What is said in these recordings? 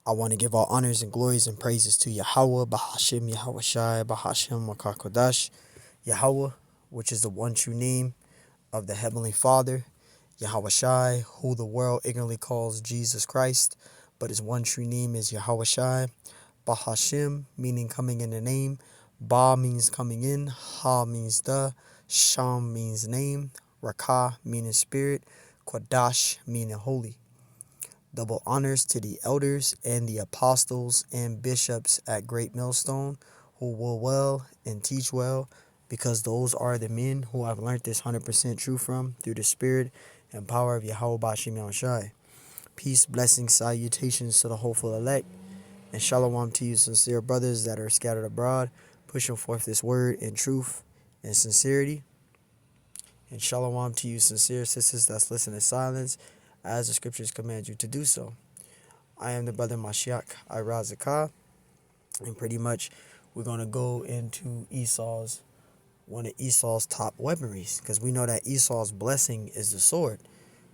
I want to give all honors and glories and praises to Yahweh, Bahashim, Yahweh Shai, Bahashim, Makakodash, Yahweh, which is the one true name of the Heavenly Father, Yahweh Shai, who the world ignorantly calls Jesus Christ, but his one true name is Yahweh Shai, Bahashim, meaning coming in the name, Ba means coming in, Ha means the, Sham means name, Rakah meaning spirit, Kodash meaning holy. Double honors to the elders and the apostles and bishops at Great Millstone who will well and teach well, because those are the men who I've learned this 100% truth from through the spirit and power of Yahweh Bashim Yahushai. Peace, blessings, salutations to the hopeful elect, and shalom to you sincere brothers that are scattered abroad, pushing forth this word in truth and sincerity. And shalom to you sincere sisters that's listening in silence, as the scriptures command you to do so. I am the brother Mashiach Irazakah, and pretty much we're going to go into one of Esau's top weaponries, because we know that Esau's blessing is the sword,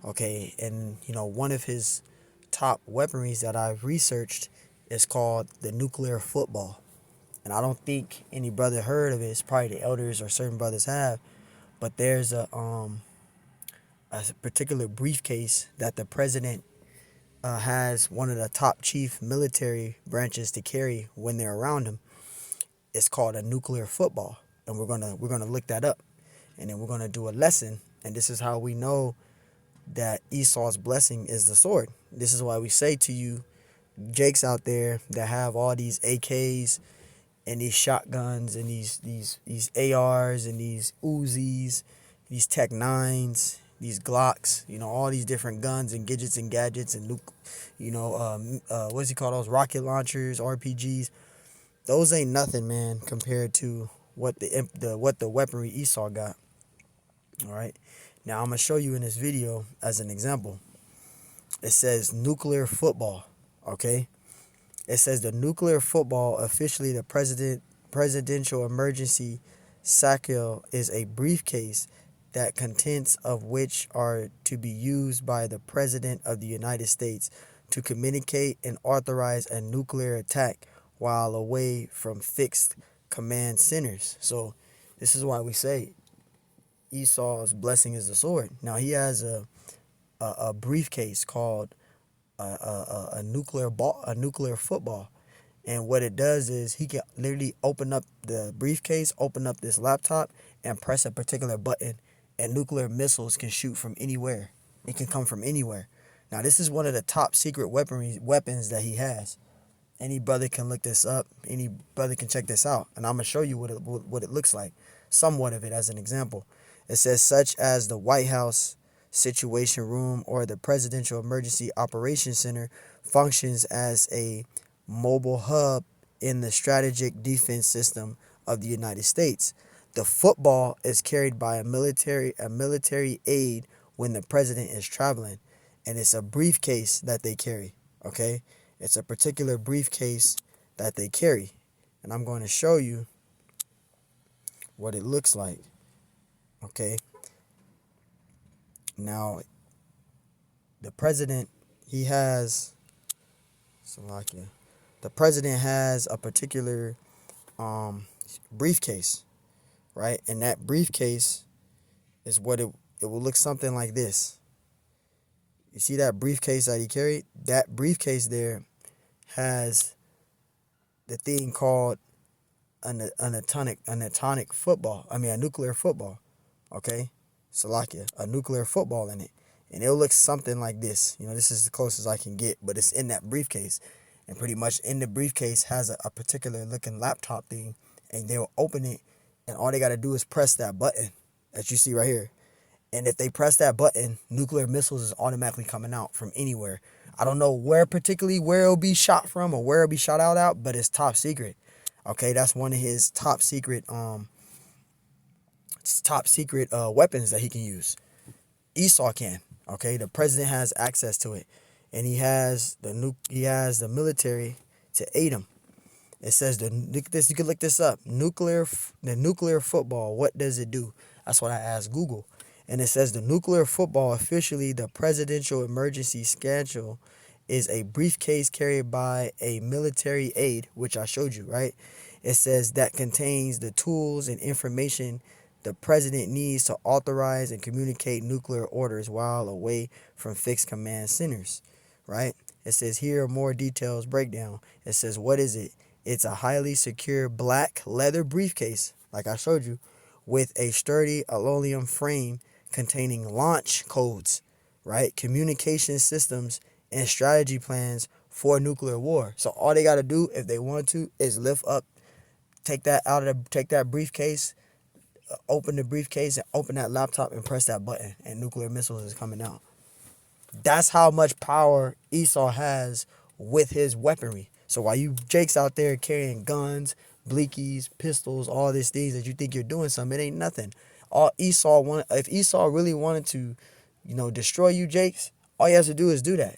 okay? And, one of his top weaponries that I've researched is called the nuclear football. And I don't think any brother heard of it. It's probably the elders or certain brothers have, but there's a particular briefcase that the president has one of the top chief military branches to carry when they're around him. It's called a nuclear football, and we're gonna look that up, and then we're gonna do a lesson. And this is how we know that Esau's blessing is the sword. This is why we say to you, Jakes out there that have all these AKs and these shotguns and these ARs and these Uzis, these Tech 9s, these Glocks, all these different guns and gadgets and what's he call those, rocket launchers, RPGs. Those ain't nothing, man, compared to what the weaponry Esau got. All right. Now I'm gonna show you in this video as an example. It says nuclear football. Okay. It says the nuclear football, officially the presidential emergency satchel, is a briefcase that contents of which are to be used by the President of the United States to communicate and authorize a nuclear attack while away from fixed command centers. So this is why we say Esau's blessing is the sword. Now he has a briefcase called a nuclear football. And what it does is he can literally open up the briefcase, open up this laptop, and press a particular button, and nuclear missiles can shoot from anywhere. It can come from anywhere. Now, this is one of the top secret weapons that he has. Any brother can look this up. Any brother can check this out. And I'm going to show you what it looks like. Somewhat of it as an example. It says, such as the White House Situation Room or the Presidential Emergency Operations Center functions as a mobile hub in the strategic defense system of the United States. The football is carried by a military aide when the president is traveling, and it's a briefcase that they carry. Okay, it's a particular briefcase that they carry, and I'm going to show you what it looks like. Okay, now the president, he has Salakia. The president has a particular briefcase, right? And that briefcase is what it will look something like this. You see that briefcase that he carried? That briefcase there has the thing called an atomic football. I mean, a nuclear football. Okay? Salakia. A nuclear football in it. And it'll look something like this. This is the closest I can get, but it's in that briefcase. And pretty much in the briefcase has a particular looking laptop thing, and they'll open it, and all they got to do is press that button that you see right here. And if they press that button, nuclear missiles is automatically coming out from anywhere. I don't know where it'll be shot from or where it'll be shot out, but it's top secret. Okay, that's one of his top secret weapons that he can use. Esau can. Okay, the president has access to it, and he has the military to aid him. It says you can look this up. The nuclear football. What does it do? That's what I asked Google, and it says the nuclear football, officially the presidential emergency schedule, is a briefcase carried by a military aide, which I showed you, right? It says that contains the tools and information the president needs to authorize and communicate nuclear orders while away from fixed command centers, right? It says here are more details breakdown. It says, what is it? It's a highly secure black leather briefcase, like I showed you, with a sturdy aluminum frame containing launch codes, right? Communication systems and strategy plans for nuclear war. So all they got to do, if they want to, is lift up, take that briefcase, open the briefcase, and open that laptop and press that button, and nuclear missiles is coming out. That's how much power Esau has with his weaponry. So while you Jakes out there carrying guns, bleakies, pistols, all these things that you think you're doing something, it ain't nothing. If Esau really wanted to, destroy you, Jakes, all he has to do is do that.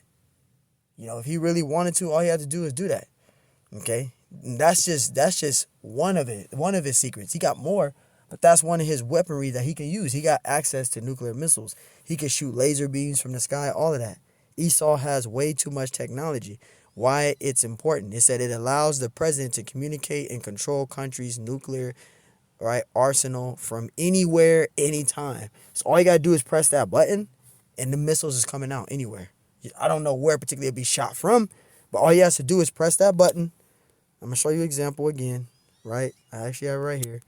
If he really wanted to, all he had to do is do that. Okay? And that's just one of his secrets. He got more, but that's one of his weaponry that he can use. He got access to nuclear missiles. He can shoot laser beams from the sky, all of that. Esau has way too much technology. Why it's important? It said it allows the president to communicate and control countries' nuclear, right, arsenal from anywhere, anytime. So all you got to do is press that button, and the missiles is coming out anywhere. I don't know where particularly it'll be shot from, but all he has to do is press that button. I'm going to show you an example again, right? I actually have it right here.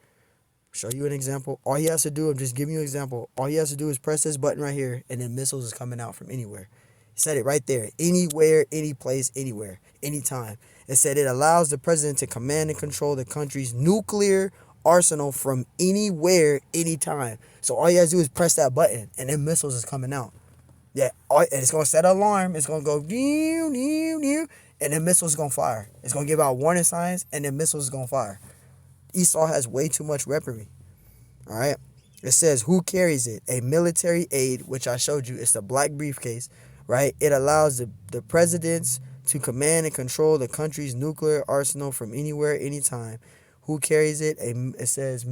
Show you an example. All he has to do, I'm just giving you an example. All he has to do is press this button right here, and then missiles is coming out from anywhere. It said it right there. Anywhere, any place, anywhere, anytime. It said it allows the president to command and control the country's nuclear arsenal from anywhere, anytime. So all you have to do is press that button, and then missiles is coming out. Yeah, and it's going to set an alarm. It's going to go, and then missiles is going to fire. It's going to give out warning signs, and then missiles is going to fire. Esau has way too much weaponry. All right. It says, who carries it? A military aide, which I showed you. It's a black briefcase, right? It allows the presidents to command and control the country's nuclear arsenal from anywhere, anytime. Who carries it? It says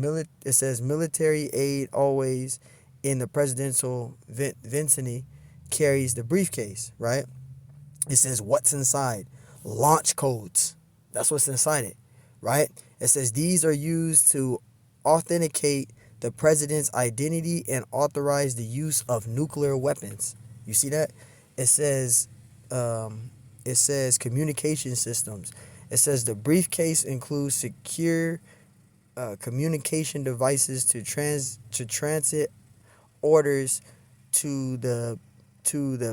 military aide always in the presidential vicinity carries the briefcase, right? It says what's inside. Launch codes. That's what's inside it, right? It says these are used to authenticate the president's identity and authorize the use of nuclear weapons. You see that? It says communication systems. It says the briefcase includes secure communication devices to transit orders to the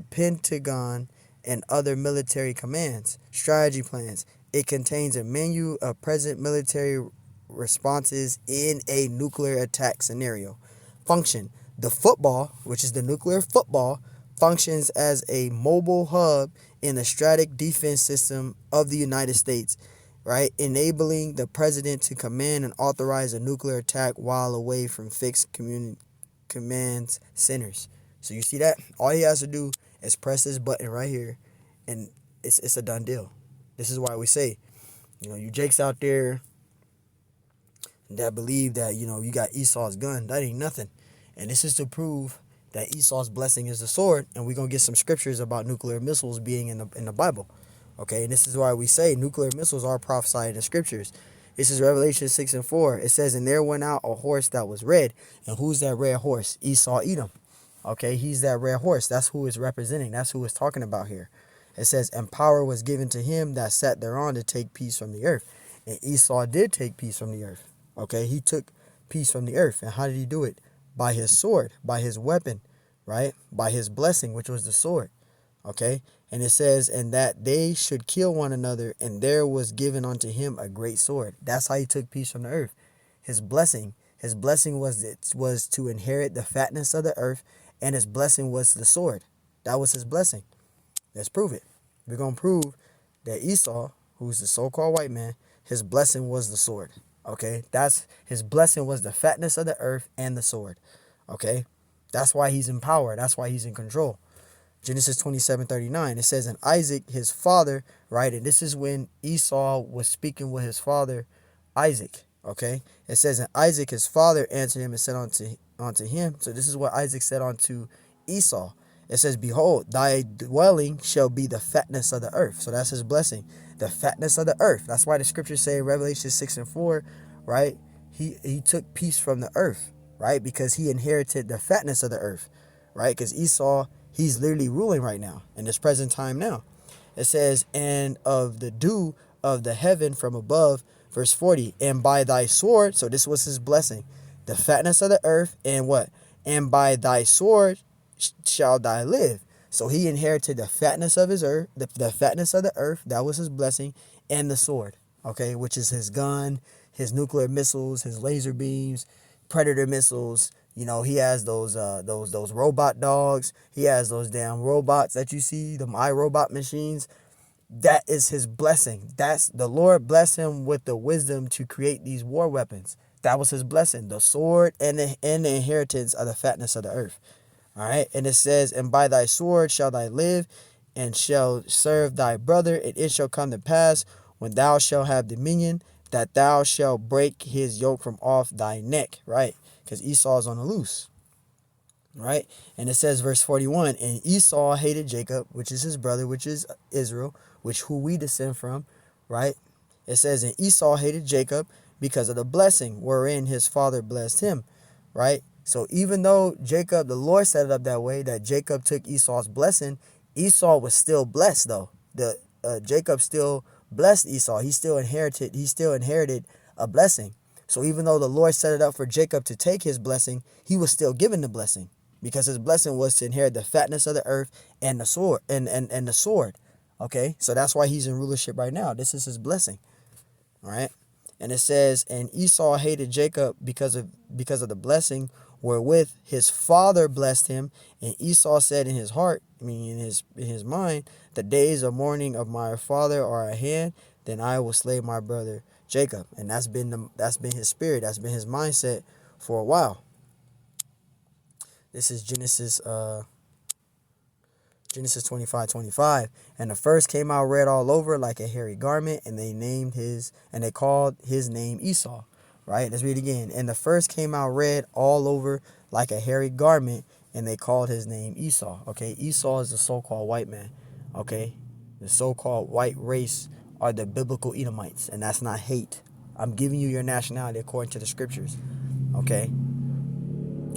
Pentagon and other military commands. Strategy plans. It contains a menu of present military responses in a nuclear attack scenario. Function. The football, which is the nuclear football, functions as a mobile hub in the strategic defense system of the United States, right? Enabling the president to command and authorize a nuclear attack while away from fixed command centers. So you see that? All he has to do is press this button right here, and it's a done deal. This is why we say, you Jakes out there that believe that, you got Esau's gun. That ain't nothing. And this is to prove that Esau's blessing is the sword, and we're going to get some scriptures about nuclear missiles being in the Bible. Okay, and this is why we say nuclear missiles are prophesied in the scriptures. This is Revelation 6:4. It says, and there went out a horse that was red. And who's that red horse? Esau Edom. Okay, he's that red horse. That's who it's representing. That's who it's talking about here. It says, and power was given to him that sat thereon to take peace from the earth. And Esau did take peace from the earth. Okay, he took peace from the earth. And how did he do it? By his sword, by his weapon, right? By his blessing, which was the sword. Okay, and it says, and that they should kill one another, and there was given unto him a great sword. That's how he took peace from the earth. His blessing was to inherit the fatness of the earth, and his blessing was the sword. That was his blessing. Let's prove it. We're going to prove that Esau, who's the so-called white man, his blessing was the sword. Okay, that's his blessing was the fatness of the earth and the sword. Okay, that's why he's in power. That's why he's in control. Genesis 27:39. It says, and Isaac, his father, right? And this is when Esau was speaking with his father, Isaac. Okay, it says, and Isaac, his father, answered him and said unto him. So this is what Isaac said unto Esau. It says, behold, thy dwelling shall be the fatness of the earth. So that's his blessing. The fatness of the earth. That's why the scriptures say in Revelation 6:4, right? He took peace from the earth, right? Because he inherited the fatness of the earth, right? Because Esau, he's literally ruling right now in this present time now. It says, and of the dew of the heaven from above, verse 40, and by thy sword, so this was his blessing, the fatness of the earth, and what? And by thy sword shall thy live. So he inherited the fatness of his earth, the fatness of the earth, that was his blessing, and the sword, okay, which is his gun, his nuclear missiles, his laser beams, predator missiles. You know, he has those robot dogs. He has those damn robots that you see, the iRobot machines. That is his blessing. That's the Lord blessed him with the wisdom to create these war weapons. That was his blessing, the sword and the inheritance of the fatness of the earth. All right. And it says, and by thy sword shall thy live, and shall serve thy brother, and it shall come to pass when thou shalt have dominion, that thou shalt break his yoke from off thy neck. Right. Because Esau is on the loose. Right. And it says, verse 41, and Esau hated Jacob, which is his brother, which is Israel, which who we descend from. Right. It says, and Esau hated Jacob because of the blessing wherein his father blessed him. Right. So even though Jacob, the Lord set it up that way, that Jacob took Esau's blessing, Esau was still blessed though. Jacob still blessed Esau. He still inherited a blessing. So even though the Lord set it up for Jacob to take his blessing, he was still given the blessing, because his blessing was to inherit the fatness of the earth and the sword and the sword. Okay, so that's why he's in rulership right now. This is his blessing. All right. And it says, and Esau hated Jacob because of the blessing wherewith his father blessed him. And Esau said in his heart, I mean in his mind, the days of mourning of my father are at hand, then I will slay my brother Jacob. And that's been his spirit, that's been his mindset for a while. This is Genesis 25:25. And the first came out red all over like a hairy garment, and they called his name Esau. Right? Let's read it again. And the first came out red all over like a hairy garment, and they called his name Esau. Okay, Esau is the so-called white man. Okay, the so-called white race are the biblical Edomites, and that's not hate. I'm giving you your nationality according to the scriptures. Okay,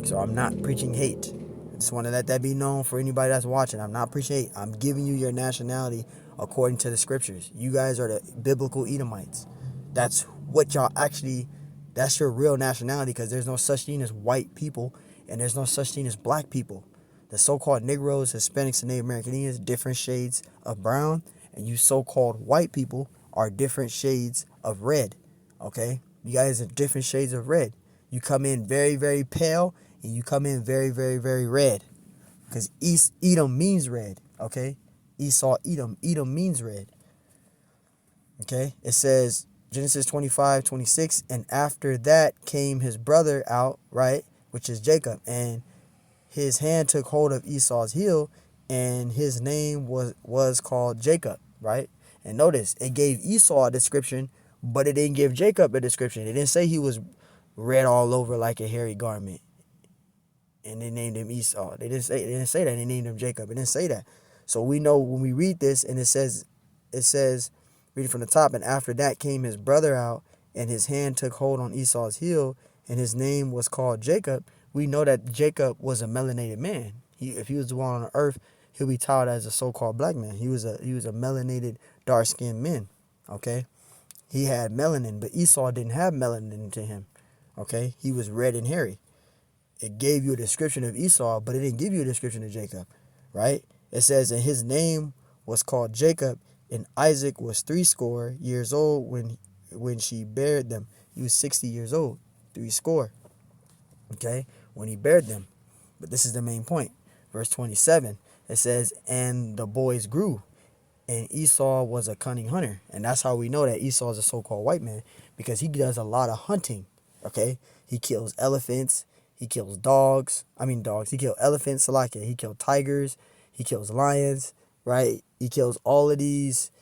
so I'm not preaching hate. I just want to let that be known for anybody that's watching. I'm not preaching hate. I'm giving you your nationality according to the scriptures. You guys are the biblical Edomites. That's what y'all actually, that's your real nationality, because there's no such thing as white people, and there's no such thing as black people. The so-called Negroes, Hispanics, and Native American Indians, different shades of brown, and you so-called white people are different shades of red. Okay? You guys are different shades of red. You come in very, very pale, and you come in very, very, very red. Because Edom means red. Okay? Esau, Edom means red. Okay? It says, Genesis 25:26, and after that came his brother out, right? Which is Jacob. And his hand took hold of Esau's heel, and his name was called Jacob, right? And notice, it gave Esau a description, but it didn't give Jacob a description. It didn't say he was red all over like a hairy garment, and they named him Esau. They didn't say that. They named him Jacob. It didn't say that. So we know when we read this, and it says, reading from the top, and after that came his brother out, and his hand took hold on Esau's heel, and his name was called Jacob. We know that Jacob was a melanated man. If he was the one on the earth, he'll be touted as a so-called black man. He was a melanated, dark-skinned man. Okay, he had melanin, but Esau didn't have melanin to him. Okay, he was red and hairy. It gave you a description of Esau, but it didn't give you a description of Jacob, right? It says, and his name was called Jacob, and Isaac was 80 years old when she bare them. He was 60 years old, 80. Okay, when he bared them. But this is the main point. Verse 27, it says, and the boys grew, and Esau was a cunning hunter. And that's how we know that Esau is a so-called white man, because he does a lot of hunting. Okay, he kills elephants, he kills dogs. He kills elephants, Salakia. He kills tigers, he kills lions, right? He kills all of these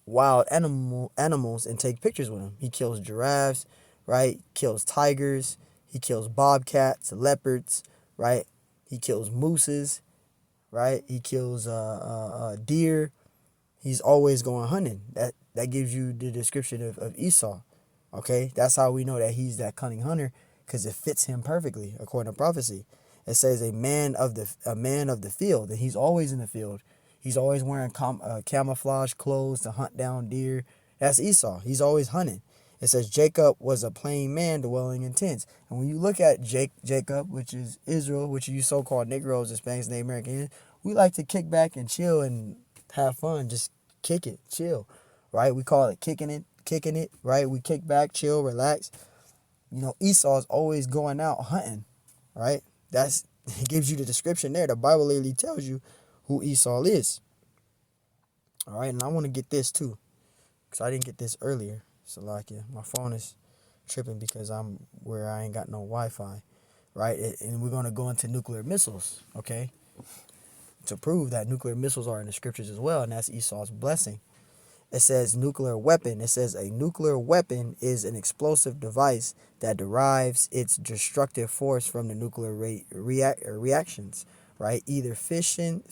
wild animals and take pictures with them. He kills giraffes, right? Kills tigers. He kills bobcats, leopards, right? He kills mooses, right? He kills deer. He's always going hunting. That gives you the description of Esau. Okay, that's how we know that he's that cunning hunter, because it fits him perfectly according to prophecy. It says a man of the field, and he's always in the field. He's always wearing camouflage clothes to hunt down deer. That's Esau. He's always hunting. It says Jacob was a plain man dwelling in tents. And when you look at Jacob, which is Israel, which you so-called Negroes, Hispanics, Native Americans, we like to kick back and chill and have fun. Just kick it, chill, right? We call it kicking it, right? We kick back, chill, relax. You know, Esau's always going out hunting, right? It gives you the description there. The Bible literally tells you who Esau is. All right, and I want to get this too, because I didn't get this earlier. So like, yeah, my phone is tripping because I'm where I ain't got no Wi-Fi, right? And we're gonna go into nuclear missiles, okay? To prove that nuclear missiles are in the scriptures as well, and that's Esau's blessing. It says nuclear weapon. It says a nuclear weapon is an explosive device that derives its destructive force from the nuclear reactions, right? Either fission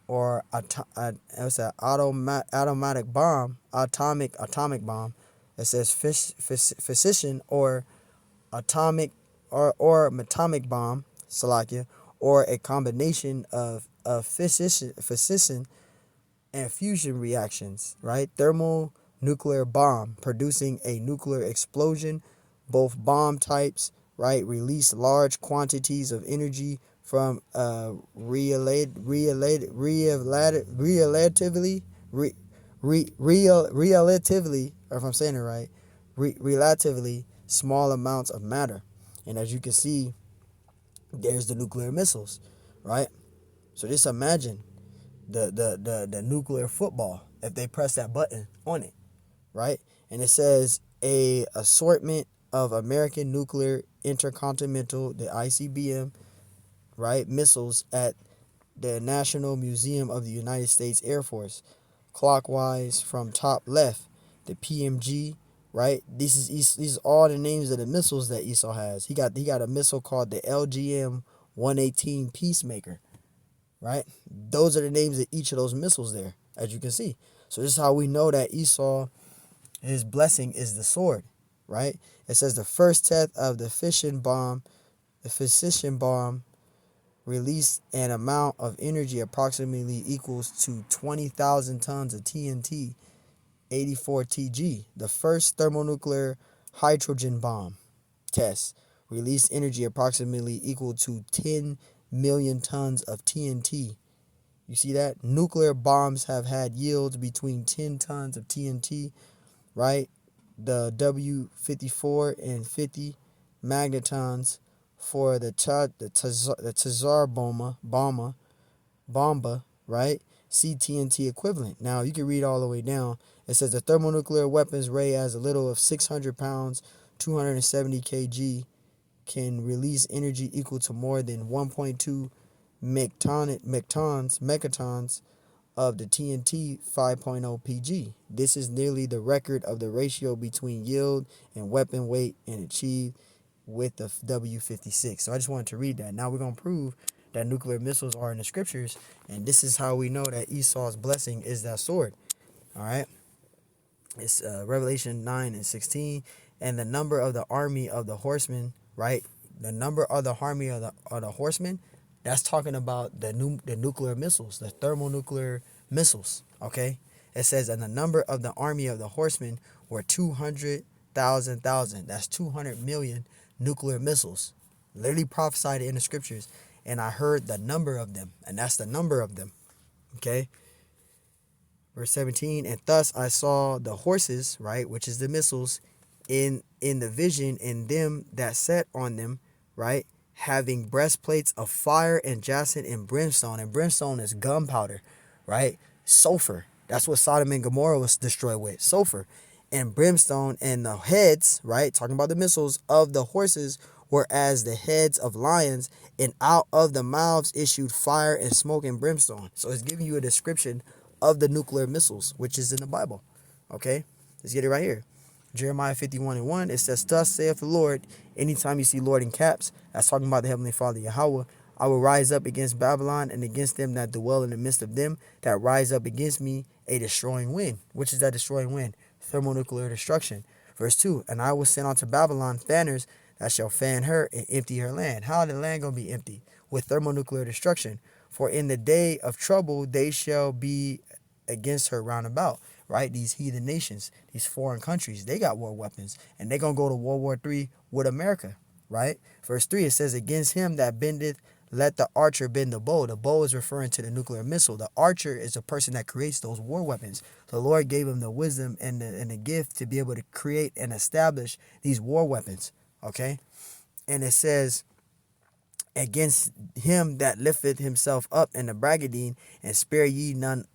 or automatic bomb, atomic bomb. It says fission or atomic bomb, Salakia, or a combination of fission and fusion reactions, right? Thermonuclear bomb, producing a nuclear explosion. Both bomb types, right, release large quantities of energy from relatively, or if I'm saying it right, relatively small amounts of matter. And as you can see, there's the nuclear missiles, right? So just imagine the nuclear football if they press that button on it, right? And it says a assortment of American nuclear intercontinental, the ICBM, right, missiles at the National Museum of the United States Air Force. Clockwise from top left, the PMG, right? These are all the names of the missiles that Esau has. He got a missile called the LGM 118 Peacemaker, right? Those are the names of each of those missiles there, as you can see. So this is how we know that Esau, his blessing is the sword, right? It says the first test of the fission bomb released an amount of energy approximately equals to 20,000 tons of TNT, 84 TG. The first thermonuclear hydrogen bomb test released energy approximately equal to 10 million tons of TNT. You see that? Nuclear bombs have had yields between 10 tons of TNT, right? The W-54 and 50 magnetons for the Tsar bomba, right? CTNT equivalent. Now, you can read all the way down. It says the thermonuclear weapons weigh as little as 600 pounds, 270 kg, can release energy equal to more than 1.2 megatons of the TNT 5.0 PG. This is nearly the record of the ratio between yield and weapon weight and achieved with the W-56. So I just wanted to read that. Now we're going to prove that nuclear missiles are in the scriptures, and this is how we know that Esau's blessing is that sword. All right? It's Revelation 9 and 16. And the number of the army of the horsemen, right? The number of the army of the horsemen, that's talking about the nuclear missiles, the thermonuclear missiles, okay? It says, and the number of the army of the horsemen were 200,000. That's 200 million nuclear missiles. Literally prophesied in the scriptures. And I heard the number of them, and that's the number of them, okay? Verse 17, and thus I saw the horses, right, which is the missiles, in the vision, and them that sat on them, right, having breastplates of fire and jacinth and brimstone is gunpowder, right? Sulfur. That's what Sodom and Gomorrah was destroyed with, sulfur and brimstone. And the heads, right, talking about the missiles of the horses, were as the heads of lions, and out of the mouths issued fire and smoke and brimstone. So it's giving you a description of the nuclear missiles, which is in the Bible. Okay, let's get it right here. Jeremiah 51 and 1, it says, thus saith the Lord. Anytime you see Lord in caps, that's talking about the Heavenly Father Yahweh. I will rise up against Babylon and against them that dwell in the midst of them that rise up against me, a destroying wind. Which is that destroying wind? Thermonuclear destruction. Verse 2, and I will send unto Babylon fanners that shall fan her and empty her land. How the land going to be empty? With thermonuclear destruction. For in the day of trouble they shall be against her round about. Right? These heathen nations, these foreign countries, they got war weapons. And they're going to go to World War III with America. Right? Verse 3, it says, against him that bendeth, let the archer bend the bow. The bow is referring to the nuclear missile. The archer is the person that creates those war weapons. The Lord gave him the wisdom and the gift to be able to create and establish these war weapons. Okay? And it says, against him that lifteth himself up in the braggadine, and spare ye not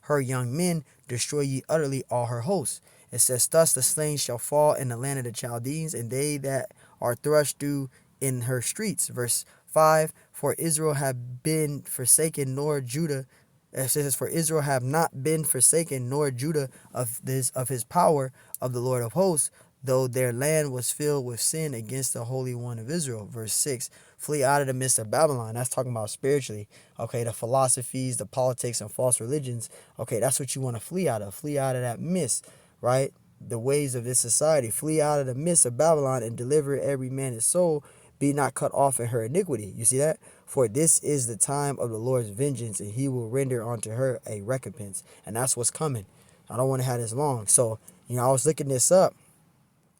her young men, destroy ye utterly all her hosts. It says, thus the slain shall fall in the land of the Chaldeans, and they that are thrust through in her streets. Verse 5, for Israel have been forsaken, nor Judah. It says, for Israel have not been forsaken, nor Judah of his power of the Lord of hosts, though their land was filled with sin against the Holy One of Israel. Verse 6, flee out of the midst of Babylon. That's talking about spiritually. Okay, the philosophies, the politics, and false religions. Okay, that's what you want to flee out of. Flee out of that mist, right? The ways of this society. Flee out of the midst of Babylon and deliver every man his soul. Be not cut off in her iniquity. You see that? For this is the time of the Lord's vengeance, and he will render unto her a recompense. And that's what's coming. I don't want to have this long. So, I was looking this up,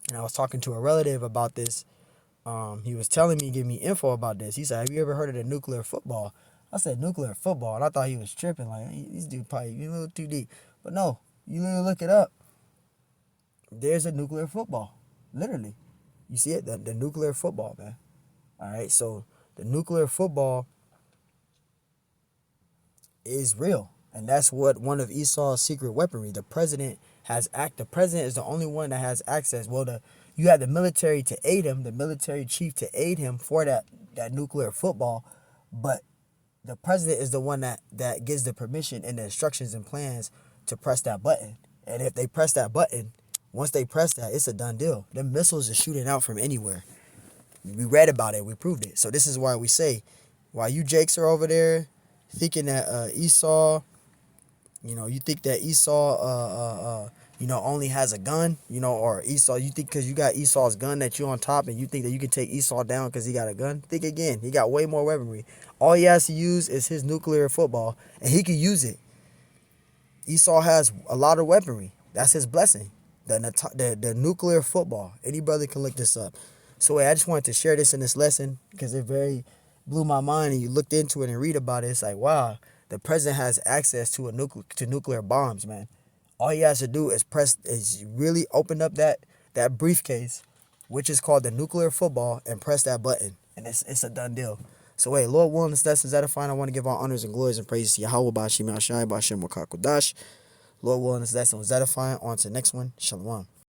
and I was talking to a relative about this. He was telling me, give me info about this. He said, have you ever heard of the nuclear football? I said, nuclear football. And I thought he was tripping. Like, this dude probably a little too deep. But no, you literally look it up. There's a nuclear football. Literally. You see it? The nuclear football, man. All right, so the nuclear football is real. And that's what one of Esau's secret weaponry. The president is the only one that has access. Well, you have the military to aid him, the military chief to aid him for that nuclear football, but the president is the one that gives the permission and the instructions and plans to press that button. And if they press that button, once they press that, it's a done deal. The missiles are shooting out from anywhere. We read about it. We proved it. So this is why we say, while you Jakes are over there thinking that Esau, you think that Esau, only has a gun, or Esau, you think because you got Esau's gun that you on top and you think that you can take Esau down because he got a gun? Think again. He got way more weaponry. All he has to use is his nuclear football, and he can use it. Esau has a lot of weaponry. That's his blessing. The nuclear football. Any brother can look this up. So I just wanted to share this in this lesson because it very blew my mind, and you looked into it and read about it. It's like, wow, the president has access to nuclear bombs, man. All he has to do is really open up that briefcase, which is called the nuclear football, and press that button, and it's a done deal. So hey, Lord willing, this lesson is edifying. I want to give all honors and glories and praises to Yahweh Bashim Hashai Bashem Wakakodash. Lord willing, this lesson was edifying. On to the next one. Shalom.